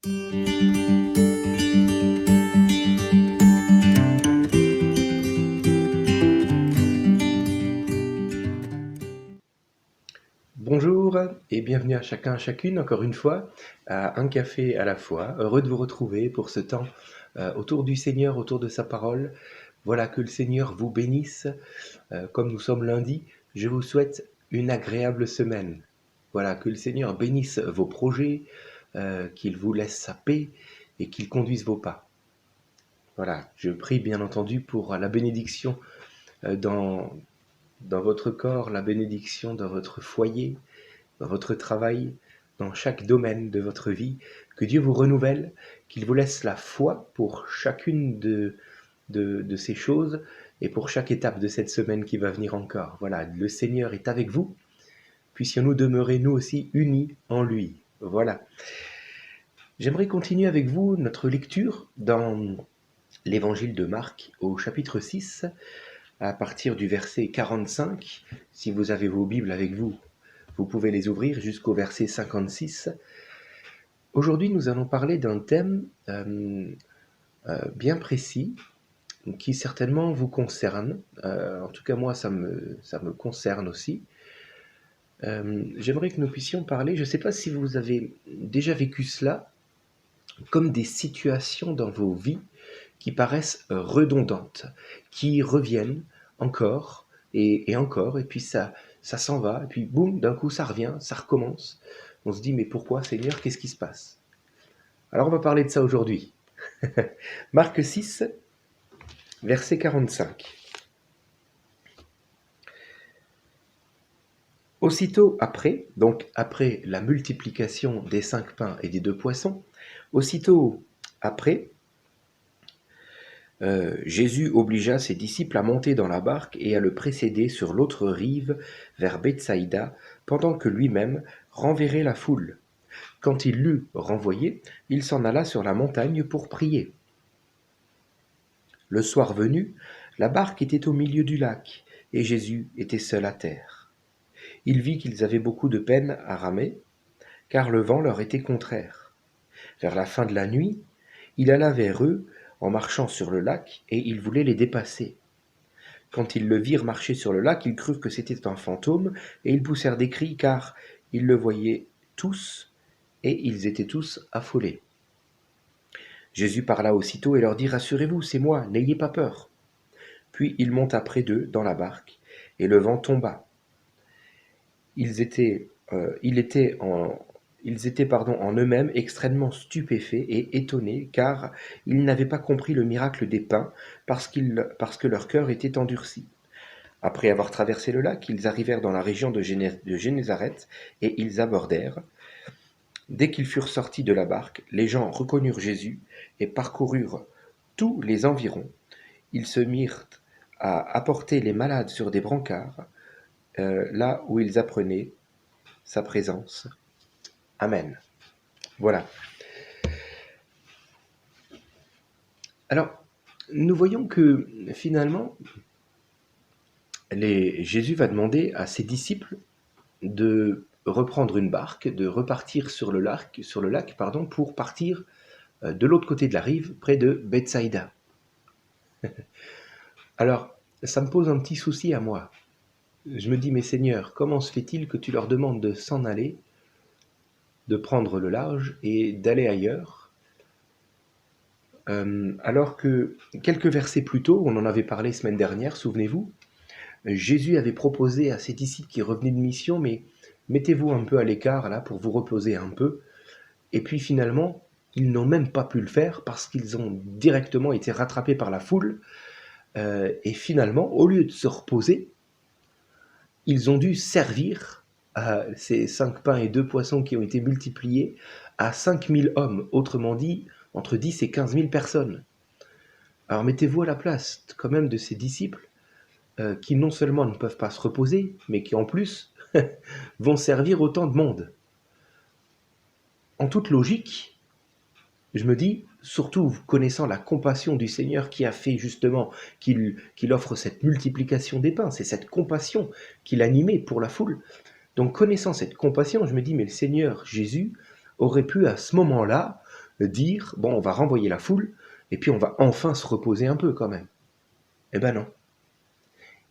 Bonjour et bienvenue à chacun, à chacune, encore une fois, à un café à la fois. Heureux de vous retrouver pour ce temps autour du Seigneur, autour de sa parole. Voilà, que le Seigneur vous bénisse. Comme nous sommes lundi, je vous souhaite une agréable semaine. Voilà, que le Seigneur bénisse vos projets, qu'il vous laisse sa paix et qu'il conduise vos pas. Voilà, je prie bien entendu pour la bénédiction dans votre corps, la bénédiction dans votre foyer, dans votre travail, dans chaque domaine de votre vie, que Dieu vous renouvelle, qu'il vous laisse la foi pour chacune de ces choses et pour chaque étape de cette semaine qui va venir encore. Voilà, le Seigneur est avec vous, puissions-nous demeurer nous aussi unis en lui. Voilà. J'aimerais continuer avec vous notre lecture dans l'évangile de Marc au chapitre 6, à partir du verset 45. Si vous avez vos Bibles avec vous, vous pouvez les ouvrir jusqu'au verset 56. Aujourd'hui, nous allons parler d'un thème bien précis qui certainement vous concerne. En tout cas, moi, ça me concerne aussi. J'aimerais que nous puissions parler, je ne sais pas si vous avez déjà vécu cela, comme des situations dans vos vies qui paraissent redondantes, qui reviennent encore et encore, et puis ça s'en va, et puis boum, d'un coup ça revient, ça recommence. On se dit, mais pourquoi, Seigneur, qu'est-ce qui se passe? Alors on va parler de ça aujourd'hui. Marc 6, verset 45. Aussitôt après, donc après la multiplication des 5 pains et des 2 poissons, aussitôt après, Jésus obligea ses disciples à monter dans la barque et à le précéder sur l'autre rive vers Bethsaïda, pendant que lui-même renverrait la foule. Quand il l'eut renvoyé, il s'en alla sur la montagne pour prier. Le soir venu, la barque était au milieu du lac, et Jésus était seul à terre. Il vit qu'ils avaient beaucoup de peine à ramer, car le vent leur était contraire. Vers la fin de la nuit, il alla vers eux en marchant sur le lac, et il voulait les dépasser. Quand ils le virent marcher sur le lac, ils crurent que c'était un fantôme, et ils poussèrent des cris, car ils le voyaient tous, et ils étaient tous affolés. Jésus parla aussitôt et leur dit « Rassurez-vous, c'est moi, n'ayez pas peur ». Puis il monta près d'eux dans la barque, et le vent tomba. Ils étaient en eux-mêmes extrêmement stupéfaits et étonnés, car ils n'avaient pas compris le miracle des pains, parce que leur cœur était endurci. Après avoir traversé le lac, ils arrivèrent dans la région de Génézareth, et ils abordèrent. Dès qu'ils furent sortis de la barque, les gens reconnurent Jésus et parcoururent tous les environs. Ils se mirent à apporter les malades sur des brancards, là où ils apprenaient sa présence. Amen. Voilà. Alors, nous voyons que finalement, Jésus va demander à ses disciples de reprendre une barque, de repartir sur le lac, pour partir de l'autre côté de la rive, près de Bethsaïda. Alors, ça me pose un petit souci à moi. Je me dis, mais Seigneur, comment se fait-il que tu leur demandes de s'en aller, de prendre le large et d'aller ailleurs, alors que quelques versets plus tôt, on en avait parlé semaine dernière, souvenez-vous, Jésus avait proposé à ses disciples qui revenaient de mission, mais mettez-vous un peu à l'écart là pour vous reposer un peu. Et puis finalement, ils n'ont même pas pu le faire parce qu'ils ont directement été rattrapés par la foule. Et finalement, au lieu de se reposer, ils ont dû servir à ces 5 pains et 2 poissons qui ont été multipliés à 5000 hommes, autrement dit, entre 10 et 15 000 personnes. Alors mettez-vous à la place quand même de ces disciples qui non seulement ne peuvent pas se reposer, mais qui en plus vont servir autant de monde. En toute logique, je me dis, surtout connaissant la compassion du Seigneur qui a fait justement qu'il offre cette multiplication des pains, c'est cette compassion qu'il animait pour la foule. Donc connaissant cette compassion, je me dis, mais le Seigneur Jésus aurait pu à ce moment-là dire, bon, on va renvoyer la foule, et puis on va enfin se reposer un peu quand même. Eh ben non.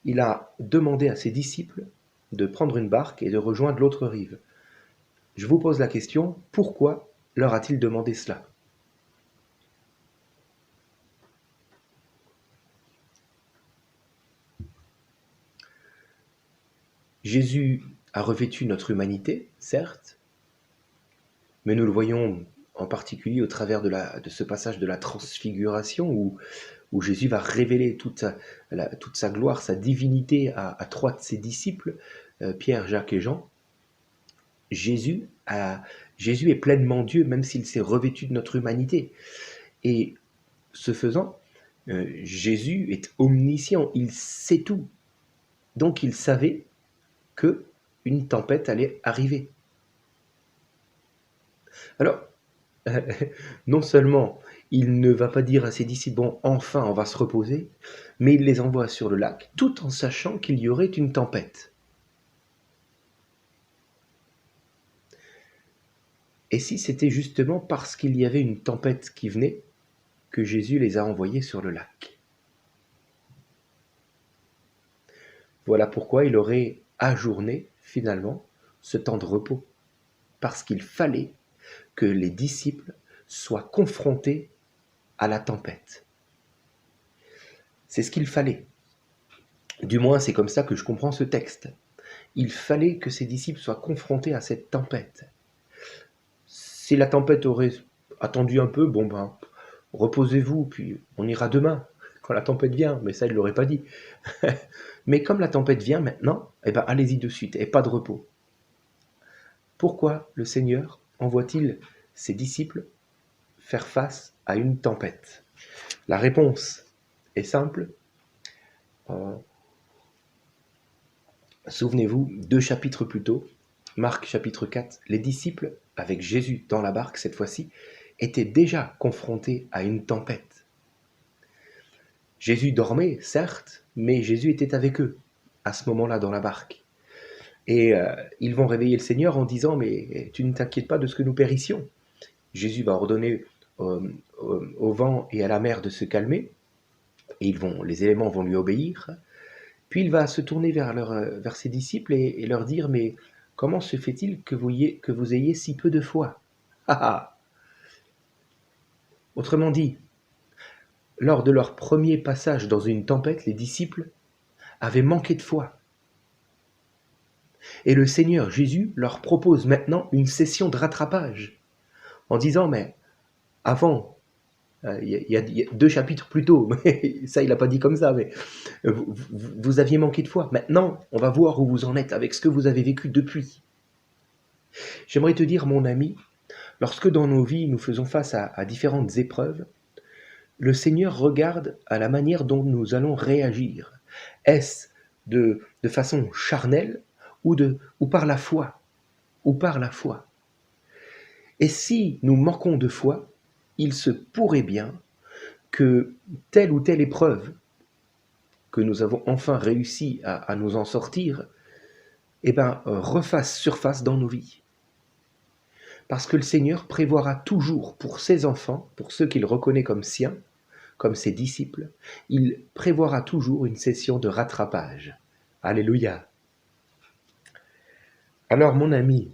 Il a demandé à ses disciples de prendre une barque et de rejoindre l'autre rive. Je vous pose la question, pourquoi leur a-t-il demandé cela? Jésus a revêtu notre humanité, certes, mais nous le voyons en particulier au travers de ce passage de la transfiguration où Jésus va révéler toute sa gloire, sa divinité à trois de ses disciples, Pierre, Jacques et Jean. Jésus est pleinement Dieu, même s'il s'est revêtu de notre humanité. Et ce faisant, Jésus est omniscient, il sait tout. Donc il savait que une tempête allait arriver. Alors, non seulement il ne va pas dire à ses disciples, bon, enfin on va se reposer, mais il les envoie sur le lac, tout en sachant qu'il y aurait une tempête. Et si c'était justement parce qu'il y avait une tempête qui venait, que Jésus les a envoyés sur le lac? Voilà pourquoi il aurait ajourné, finalement, ce temps de repos. Parce qu'il fallait que les disciples soient confrontés à la tempête. C'est ce qu'il fallait. Du moins, c'est comme ça que je comprends ce texte. Il fallait que ses disciples soient confrontés à cette tempête. Si la tempête aurait attendu un peu, bon ben, reposez-vous, puis on ira demain, quand la tempête vient, mais ça, il ne l'aurait pas dit. Mais comme la tempête vient maintenant, eh ben, allez-y de suite, et pas de repos. Pourquoi le Seigneur envoie-t-il ses disciples faire face à une tempête? La réponse est simple. Souvenez-vous, 2 chapitres plus tôt, Marc chapitre 4, les disciples, avec Jésus dans la barque cette fois-ci, étaient déjà confrontés à une tempête. Jésus dormait, certes, mais Jésus était avec eux, à ce moment-là, dans la barque. Et ils vont réveiller le Seigneur en disant, mais tu ne t'inquiètes pas de ce que nous périssions. Jésus va ordonner au vent et à la mer de se calmer, et les éléments vont lui obéir. Puis il va se tourner vers ses disciples et leur dire, mais comment se fait-il que vous ayez si peu de foi? Autrement dit, lors de leur premier passage dans une tempête, les disciples avaient manqué de foi. Et le Seigneur Jésus leur propose maintenant une session de rattrapage, en disant, mais avant, il y a 2 chapitres plus tôt, mais ça il n'a pas dit comme ça, mais vous aviez manqué de foi. Maintenant, on va voir où vous en êtes avec ce que vous avez vécu depuis. J'aimerais te dire, mon ami, lorsque dans nos vies nous faisons face à différentes épreuves, le Seigneur regarde à la manière dont nous allons réagir. Est-ce de façon charnelle ou par la foi? Ou par la foi. Et si nous manquons de foi, il se pourrait bien que telle ou telle épreuve que nous avons enfin réussi à nous en sortir, refasse surface dans nos vies. Parce que le Seigneur prévoira toujours pour ses enfants, pour ceux qu'il reconnaît comme siens, comme ses disciples, il prévoira toujours une session de rattrapage. Alléluia. Alors mon ami,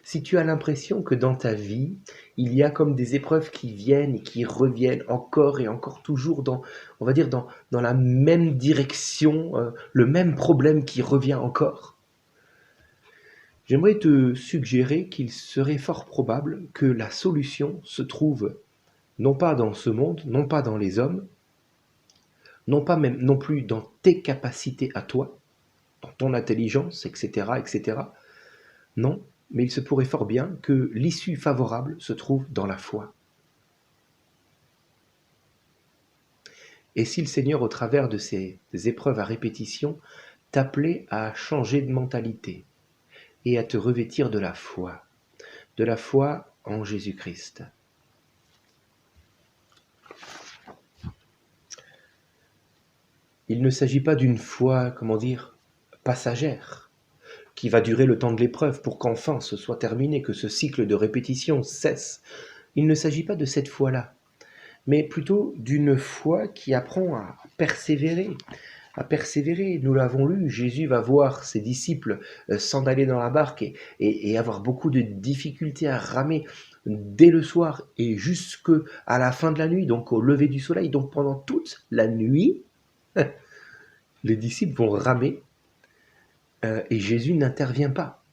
si tu as l'impression que dans ta vie, il y a comme des épreuves qui viennent et qui reviennent encore et encore toujours dans la même direction, le même problème qui revient encore, j'aimerais te suggérer qu'il serait fort probable que la solution se trouve non pas dans ce monde, non pas dans les hommes, non pas même non plus dans tes capacités à toi, dans ton intelligence, etc., etc. Non, mais il se pourrait fort bien que l'issue favorable se trouve dans la foi. Et si le Seigneur, au travers de ces épreuves à répétition, t'appelait à changer de mentalité et à te revêtir de la foi en Jésus-Christ. Il ne s'agit pas d'une foi, passagère, qui va durer le temps de l'épreuve pour qu'enfin ce soit terminé, que ce cycle de répétition cesse il ne s'agit pas de cette foi-là, mais plutôt d'une foi qui apprend à persévérer. À persévérer. Nous l'avons lu, Jésus va voir ses disciples s'en aller dans la barque et avoir beaucoup de difficultés à ramer dès le soir et jusqu'à la fin de la nuit, donc au lever du soleil. Donc pendant toute la nuit, les disciples vont ramer et Jésus n'intervient pas.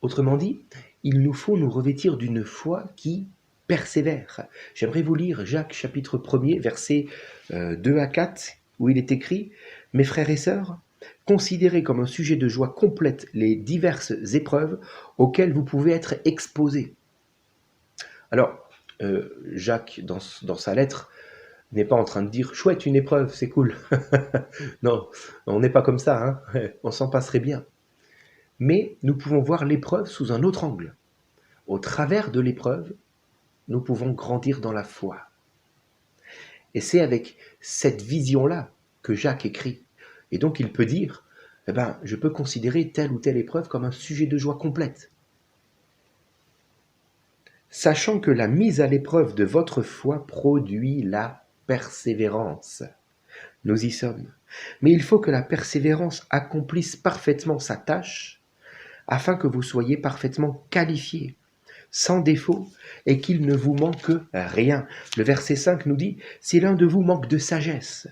Autrement dit, il nous faut nous revêtir d'une foi qui persévère. J'aimerais vous lire Jacques chapitre 1er, versets 2 à 4, où il est écrit « Mes frères et sœurs, considérez comme un sujet de joie complète les diverses épreuves auxquelles vous pouvez être exposés. » Alors, Jacques, dans sa lettre, n'est pas en train de dire « Chouette, une épreuve, c'est cool. » Non, on n'est pas comme ça, hein, on s'en passerait bien. Mais nous pouvons voir l'épreuve sous un autre angle. Au travers de l'épreuve, nous pouvons grandir dans la foi. Et c'est avec cette vision-là que Jacques écrit. Et donc il peut dire, je peux considérer telle ou telle épreuve comme un sujet de joie complète. Sachant que la mise à l'épreuve de votre foi produit la persévérance. Nous y sommes. Mais il faut que la persévérance accomplisse parfaitement sa tâche afin que vous soyez parfaitement qualifiés, sans défaut, et qu'il ne vous manque rien. Le verset 5 nous dit, « Si l'un de vous manque de sagesse,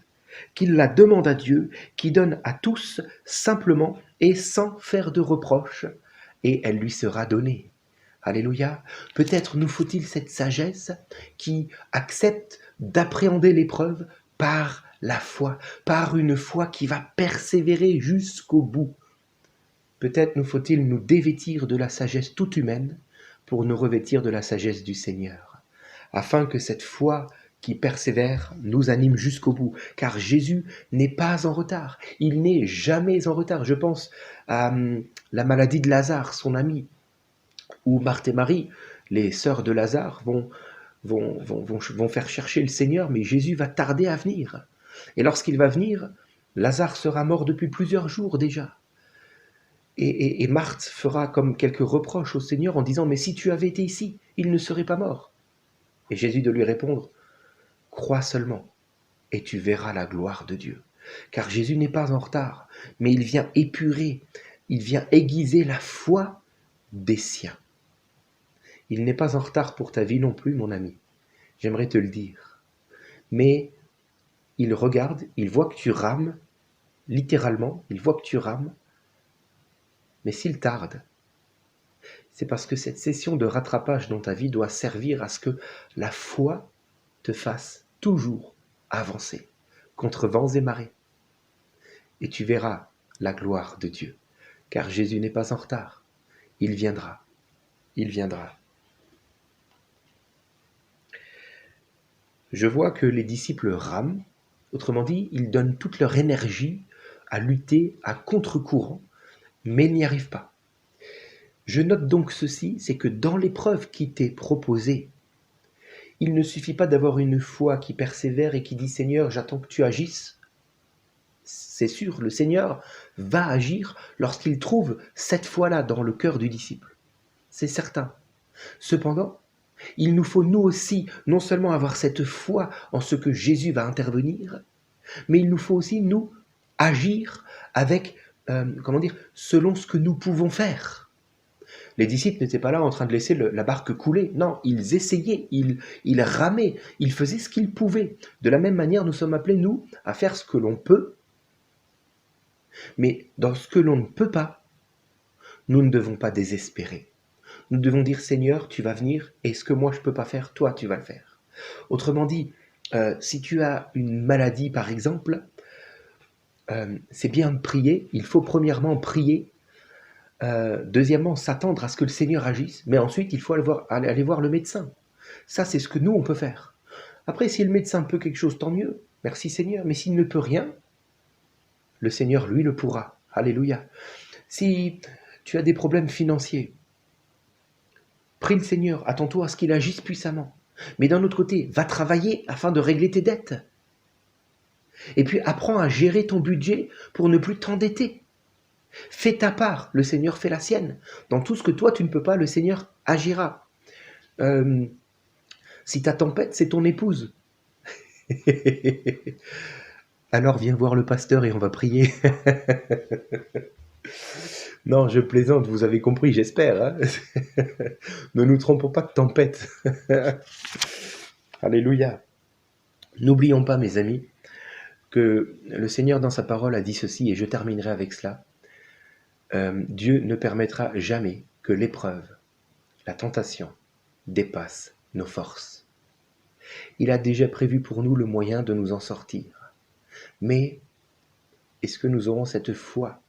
qu'il la demande à Dieu, qui donne à tous simplement et sans faire de reproche, et elle lui sera donnée. » Alléluia. Peut-être nous faut-il cette sagesse qui accepte d'appréhender l'épreuve par la foi, par une foi qui va persévérer jusqu'au bout. Peut-être nous faut-il nous dévêtir de la sagesse toute humaine pour nous revêtir de la sagesse du Seigneur, afin que cette foi qui persévère nous anime jusqu'au bout, car Jésus n'est pas en retard, il n'est jamais en retard. Je pense à la maladie de Lazare, son ami, où Marthe et Marie, les sœurs de Lazare, vont faire chercher le Seigneur, mais Jésus va tarder à venir. Et lorsqu'il va venir, Lazare sera mort depuis plusieurs jours déjà. Et Marthe fera comme quelques reproches au Seigneur en disant « Mais si tu avais été ici, il ne serait pas mort. » Et Jésus de lui répondre « Crois seulement, et tu verras la gloire de Dieu. » Car Jésus n'est pas en retard, mais il vient épurer, il vient aiguiser la foi des siens. Il n'est pas en retard pour ta vie non plus, mon ami. J'aimerais te le dire. Mais il regarde, il voit que tu rames, littéralement, il voit que tu rames, mais s'il tarde, c'est parce que cette session de rattrapage dans ta vie doit servir à ce que la foi te fasse toujours avancer contre vents et marées. Et tu verras la gloire de Dieu, car Jésus n'est pas en retard. Il viendra. Il viendra. Je vois que les disciples rament, autrement dit, ils donnent toute leur énergie à lutter à contre-courant, mais n'y arrivent pas. Je note donc ceci, c'est que dans l'épreuve qui t'est proposée, il ne suffit pas d'avoir une foi qui persévère et qui dit « Seigneur, j'attends que tu agisses ». C'est sûr, le Seigneur va agir lorsqu'il trouve cette foi-là dans le cœur du disciple. C'est certain. Cependant, il nous faut nous aussi non seulement avoir cette foi en ce que Jésus va intervenir, mais il nous faut aussi nous agir avec, selon ce que nous pouvons faire. Les disciples n'étaient pas là en train de laisser la barque couler. Non, ils essayaient, ils ramaient, ils faisaient ce qu'ils pouvaient. De la même manière, nous sommes appelés, nous, à faire ce que l'on peut. Mais dans ce que l'on ne peut pas, nous ne devons pas désespérer. Nous devons dire, Seigneur, tu vas venir, et ce que moi je ne peux pas faire, toi tu vas le faire. Autrement dit, si tu as une maladie par exemple, c'est bien de prier, il faut premièrement prier, deuxièmement s'attendre à ce que le Seigneur agisse, mais ensuite il faut aller voir le médecin. Ça c'est ce que nous on peut faire. Après si le médecin peut quelque chose, tant mieux, merci Seigneur, mais s'il ne peut rien, le Seigneur lui le pourra. Alléluia. Si tu as des problèmes financiers, prie le Seigneur, attends-toi à ce qu'il agisse puissamment. Mais d'un autre côté, va travailler afin de régler tes dettes. Et puis apprends à gérer ton budget pour ne plus t'endetter. Fais ta part, le Seigneur fait la sienne. Dans tout ce que toi tu ne peux pas, le Seigneur agira. Si ta tempête, c'est ton épouse, alors viens voir le pasteur et on va prier. Non, je plaisante, vous avez compris, j'espère. Hein. Ne nous trompons pas de tempête. Alléluia. N'oublions pas, mes amis, que le Seigneur dans sa parole a dit ceci, et je terminerai avec cela. Dieu ne permettra jamais que l'épreuve, la tentation, dépasse nos forces. Il a déjà prévu pour nous le moyen de nous en sortir. Mais est-ce que nous aurons cette foi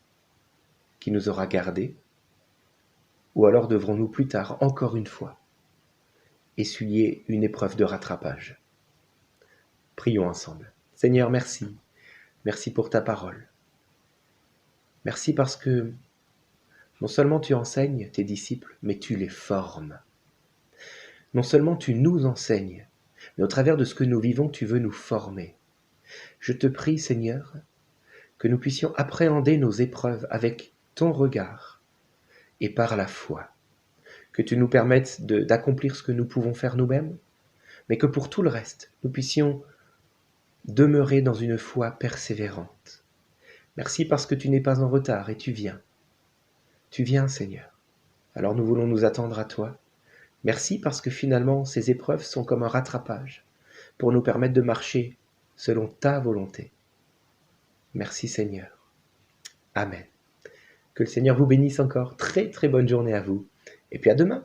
qui nous aura gardés? Ou alors devrons-nous plus tard, encore une fois, essuyer une épreuve de rattrapage? Prions ensemble. Seigneur, merci. Merci pour ta parole. Merci parce que non seulement tu enseignes tes disciples, mais tu les formes. Non seulement tu nous enseignes, mais au travers de ce que nous vivons, tu veux nous former. Je te prie, Seigneur, que nous puissions appréhender nos épreuves avec ton regard et par la foi. Que tu nous permettes d'accomplir ce que nous pouvons faire nous-mêmes, mais que pour tout le reste, nous puissions demeurer dans une foi persévérante. Merci parce que tu n'es pas en retard et tu viens. Tu viens, Seigneur. Alors nous voulons nous attendre à toi. Merci parce que finalement, ces épreuves sont comme un rattrapage pour nous permettre de marcher selon ta volonté. Merci, Seigneur. Amen. Que le Seigneur vous bénisse encore. Très très bonne journée à vous. Et puis à demain.